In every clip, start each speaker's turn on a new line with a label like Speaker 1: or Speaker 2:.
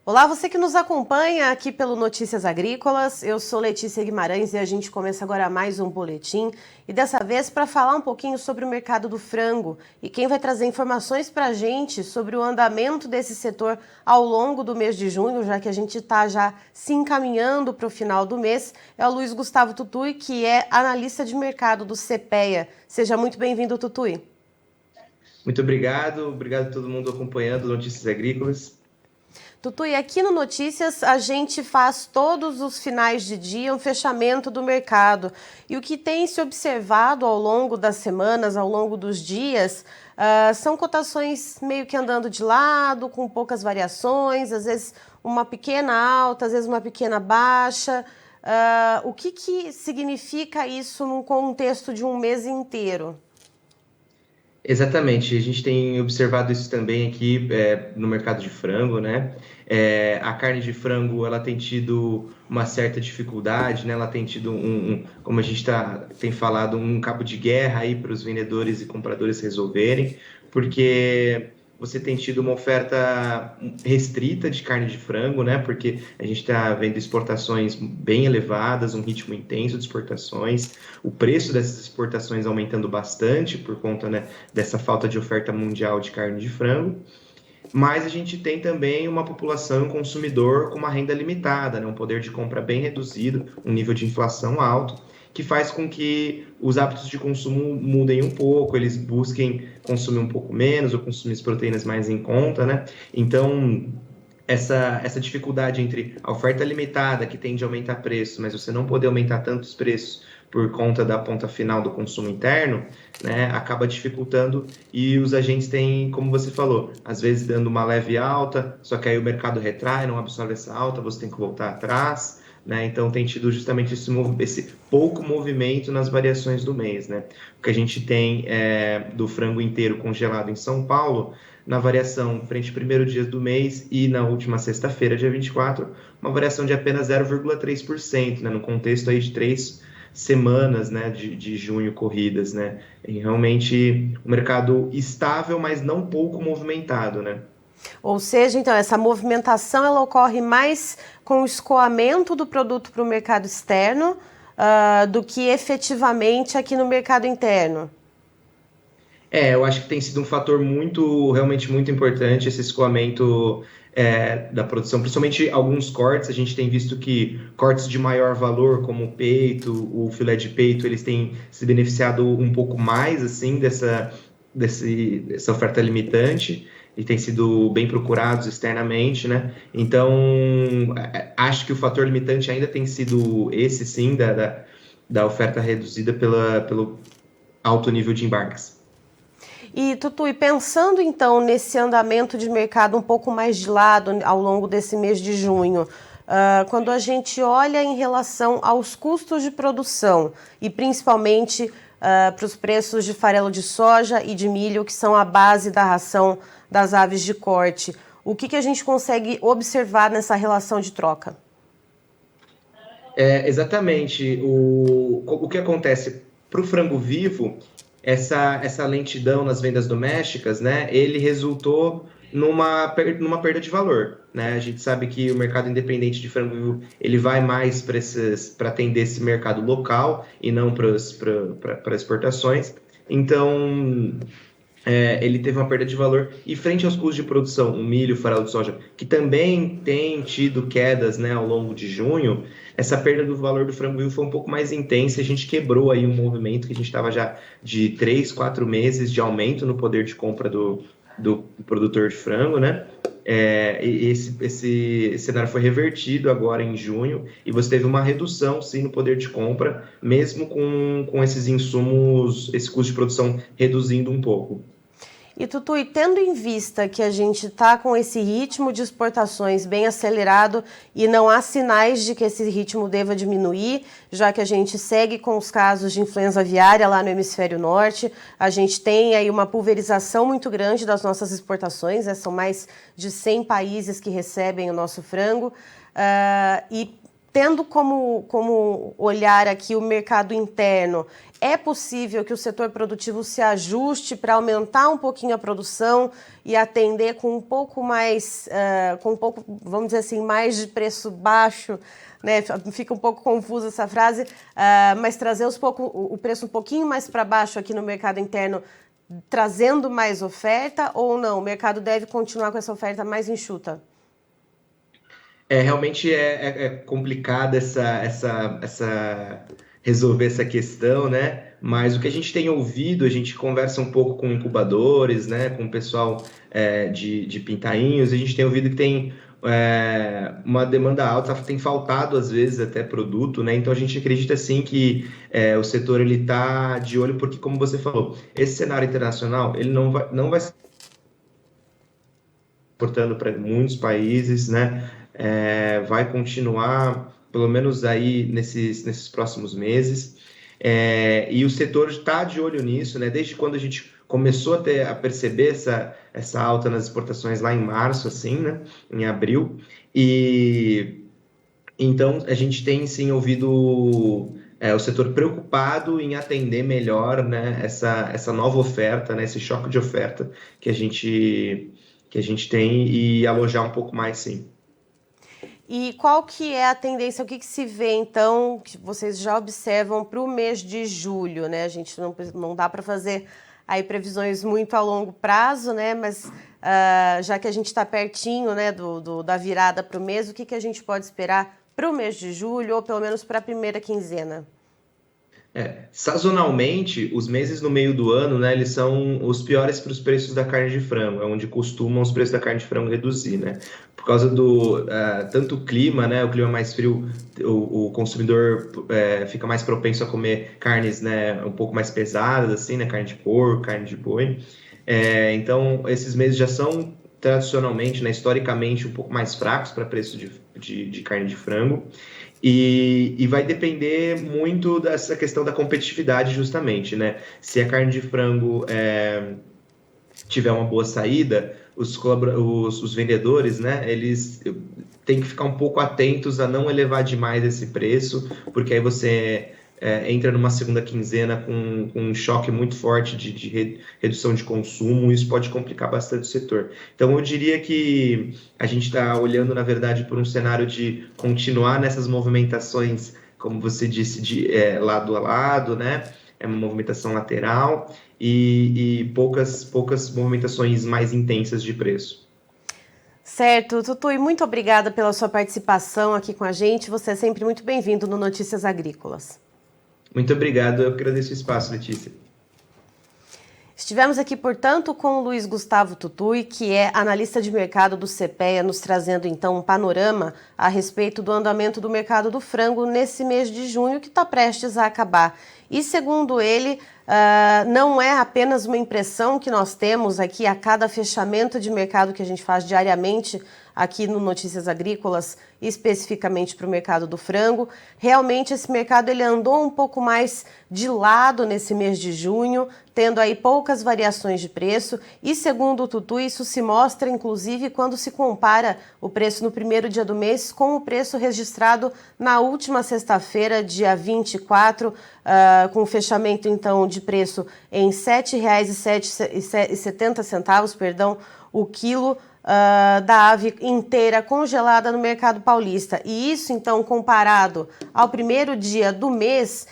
Speaker 1: Olá, você que nos acompanha aqui pelo Notícias Agrícolas. Eu sou Letícia Guimarães e a gente começa agora mais um boletim. E dessa vez para falar um pouquinho sobre o mercado do frango. E quem vai trazer informações para a gente sobre o andamento desse setor ao longo do mês de junho, já que a gente está já se encaminhando para o final do mês, é o Luiz Gustavo Tutui, que é analista de mercado do CPEA. Seja muito bem-vindo, Tutui.
Speaker 2: Muito obrigado a todo mundo acompanhando Notícias Agrícolas.
Speaker 1: Tutui, aqui no Notícias a gente faz todos os finais de dia um fechamento do mercado. E o que tem se observado ao longo das semanas, ao longo dos dias, são cotações meio que andando de lado, com poucas variações, às vezes uma pequena alta, às vezes uma pequena baixa. O que significa isso num contexto de um mês inteiro?
Speaker 2: Exatamente, a gente tem observado isso também aqui no mercado de frango, né? A carne de frango ela tem tido uma certa dificuldade, né? Ela tem tido como a gente tem falado, um cabo de guerra aí para os vendedores e compradores resolverem, porque você tem tido uma oferta restrita de carne de frango, né? Porque a gente está vendo exportações bem elevadas, um ritmo intenso de exportações, o preço dessas exportações aumentando bastante por conta, né, dessa falta de oferta mundial de carne de frango. Mas a gente tem também uma população, um consumidor com uma renda limitada, né? Um poder de compra bem reduzido, um nível de inflação alto, que faz com que os hábitos de consumo mudem um pouco, eles busquem consumir um pouco menos ou consumir as proteínas mais em conta, né? Então, essa dificuldade entre a oferta limitada, que tende a aumentar preço, mas você não poder aumentar tantos preços por conta da ponta final do consumo interno, né, acaba dificultando, e os agentes têm, como você falou, às vezes dando uma leve alta, só que aí o mercado retrai, não absorve essa alta, você tem que voltar atrás, né? Então tem tido justamente esse pouco movimento nas variações do mês, né? O que a gente tem do frango inteiro congelado em São Paulo, na variação frente ao primeiro dia do mês e na última sexta-feira, dia 24, uma variação de apenas 0,3%, né? No contexto aí de 3 semanas, né, de junho corridas, né? E realmente um mercado estável, mas não pouco movimentado, né?
Speaker 1: Ou seja, então, essa movimentação ela ocorre mais com o escoamento do produto para o mercado externo do que efetivamente aqui no mercado interno.
Speaker 2: Eu acho que tem sido um fator realmente muito importante esse escoamento da produção, principalmente alguns cortes. A gente tem visto que cortes de maior valor, como o peito, o filé de peito, eles têm se beneficiado um pouco mais assim dessa oferta limitante e têm sido bem procurados externamente, né? Então, acho que o fator limitante ainda tem sido esse, sim, da oferta reduzida pelo alto nível de embarques.
Speaker 1: E, Tutui, pensando então nesse andamento de mercado um pouco mais de lado ao longo desse mês de junho, quando a gente olha em relação aos custos de produção e principalmente para os preços de farelo de soja e de milho, que são a base da ração das aves de corte, o que a gente consegue observar nessa relação de troca?
Speaker 2: Exatamente. O que acontece para o frango vivo, essa lentidão nas vendas domésticas, né, ele resultou numa perda de valor, né? A gente sabe que o mercado independente de frango vivo, ele vai mais para atender esse mercado local e não para exportações. Então, ele teve uma perda de valor, e frente aos custos de produção, o milho, o farelo de soja, que também tem tido quedas, né, ao longo de junho, essa perda do valor do frango vivo foi um pouco mais intensa. A gente quebrou aí um movimento que a gente estava já de 3, 4 meses de aumento no poder de compra do produtor de frango, né? E esse cenário foi revertido agora em junho, e você teve uma redução, sim, no poder de compra, mesmo com esses insumos, esse custo de produção reduzindo um pouco.
Speaker 1: E, Tutui, tendo em vista que a gente está com esse ritmo de exportações bem acelerado e não há sinais de que esse ritmo deva diminuir, já que a gente segue com os casos de influenza aviária lá no hemisfério norte, a gente tem aí uma pulverização muito grande das nossas exportações, são mais de 100 países que recebem o nosso frango, e tendo como olhar aqui o mercado interno, é possível que o setor produtivo se ajuste para aumentar um pouquinho a produção e atender com um pouco mais, vamos dizer assim, mais de preço baixo, né? Fica um pouco confusa essa frase, mas trazer o preço um pouquinho mais para baixo aqui no mercado interno, trazendo mais oferta, ou não? O mercado deve continuar com essa oferta mais enxuta?
Speaker 2: Realmente é complicado resolver essa questão, né? Mas o que a gente tem ouvido, a gente conversa um pouco com incubadores, né? Com o pessoal de Pintainhos, a gente tem ouvido que tem uma demanda alta, tem faltado às vezes até produto, né? Então a gente acredita sim que o setor ele está de olho, porque como você falou, esse cenário internacional ele não vai exportando para muitos países, né? Vai continuar, pelo menos aí nesses próximos meses. E o setor está de olho nisso, né? Desde quando a gente começou a perceber essa alta nas exportações lá em março, assim, né? Em abril. E então a gente tem sim ouvido o setor preocupado em atender melhor, né? Essa nova oferta, né? Esse choque de oferta que a gente tem e alojar um pouco mais, sim.
Speaker 1: E qual que é a tendência, o que se vê, então, que vocês já observam para o mês de julho, né? A gente não dá para fazer aí previsões muito a longo prazo, né? Mas já que a gente está pertinho, né, da virada para o mês, o que a gente pode esperar para o mês de julho, ou pelo menos para a primeira quinzena?
Speaker 2: Sazonalmente, os meses no meio do ano, né, eles são os piores para os preços da carne de frango, é onde costumam os preços da carne de frango reduzir, né? Por causa do tanto o clima, né, o clima mais frio, o consumidor fica mais propenso a comer carnes, né, um pouco mais pesadas, assim, né, carne de porco, carne de boi. Então, esses meses já são tradicionalmente, né, historicamente, um pouco mais fracos para preço de carne de frango. E vai depender muito dessa questão da competitividade, justamente, né? Se a carne de frango tiver uma boa saída, os vendedores, né? Eles têm que ficar um pouco atentos a não elevar demais esse preço, porque aí você entra numa segunda quinzena com um choque muito forte de redução de consumo, e isso pode complicar bastante o setor. Então, eu diria que a gente está olhando, na verdade, por um cenário de continuar nessas movimentações, como você disse, de lado a lado, né? É uma movimentação lateral e poucas movimentações mais intensas de preço.
Speaker 1: Certo, Tutui, muito obrigada pela sua participação aqui com a gente. Você é sempre muito bem-vindo no Notícias Agrícolas.
Speaker 2: Muito obrigado, eu agradeço o espaço, Letícia.
Speaker 1: Estivemos aqui, portanto, com o Luiz Gustavo Tutui, que é analista de mercado do CPEA, nos trazendo então um panorama a respeito do andamento do mercado do frango nesse mês de junho, que está prestes a acabar. E, segundo ele, não é apenas uma impressão que nós temos aqui a cada fechamento de mercado que a gente faz diariamente aqui no Notícias Agrícolas, especificamente para o mercado do frango. Realmente esse mercado ele andou um pouco mais de lado nesse mês de junho, tendo aí poucas variações de preço, e segundo o Tutu, isso se mostra inclusive quando se compara o preço no primeiro dia do mês com o preço registrado na última sexta-feira, dia 24, com o fechamento então de preço em R$ 7,70, o quilo da ave inteira congelada no mercado paulista. E isso, então, comparado ao primeiro dia do mês,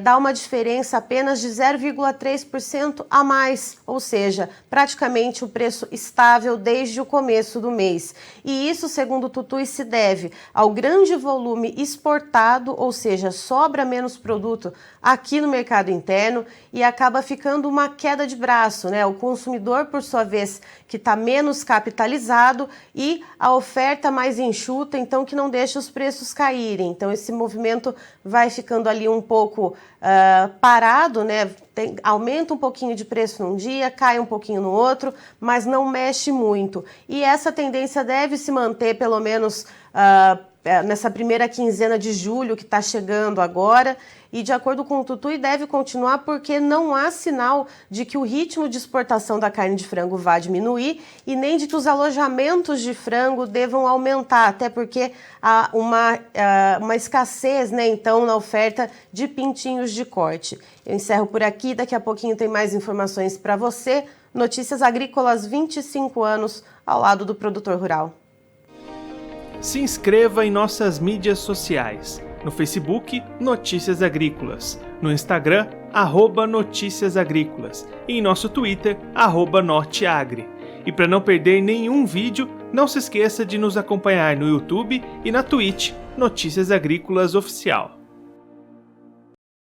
Speaker 1: dá uma diferença apenas de 0,3% a mais, ou seja, praticamente o preço estável desde o começo do mês. E isso, segundo o Tutui, se deve ao grande volume exportado, ou seja, sobra menos produto aqui no mercado interno e acaba ficando uma queda de braço, né? O consumidor, por sua vez, que está menos capitalizado, e a oferta mais enxuta, então que não deixa os preços caírem. Então esse movimento vai ficando ali um pouco parado, né? Aumenta um pouquinho de preço num dia, cai um pouquinho no outro, mas não mexe muito. E essa tendência deve se manter pelo menos nessa primeira quinzena de julho que está chegando agora. e, de acordo com o Tutui, deve continuar porque não há sinal de que o ritmo de exportação da carne de frango vá diminuir e nem de que os alojamentos de frango devam aumentar, até porque há uma escassez, né, então, na oferta de pintinhos de corte. Eu encerro por aqui, daqui a pouquinho tem mais informações para você. Notícias Agrícolas, 25 anos ao lado do produtor rural.
Speaker 3: Se inscreva em nossas mídias sociais. No Facebook, Notícias Agrícolas. No Instagram, @Notícias Agrícolas. E em nosso Twitter, @Norteagri. E para não perder nenhum vídeo, não se esqueça de nos acompanhar no YouTube e na Twitch, Notícias Agrícolas Oficial.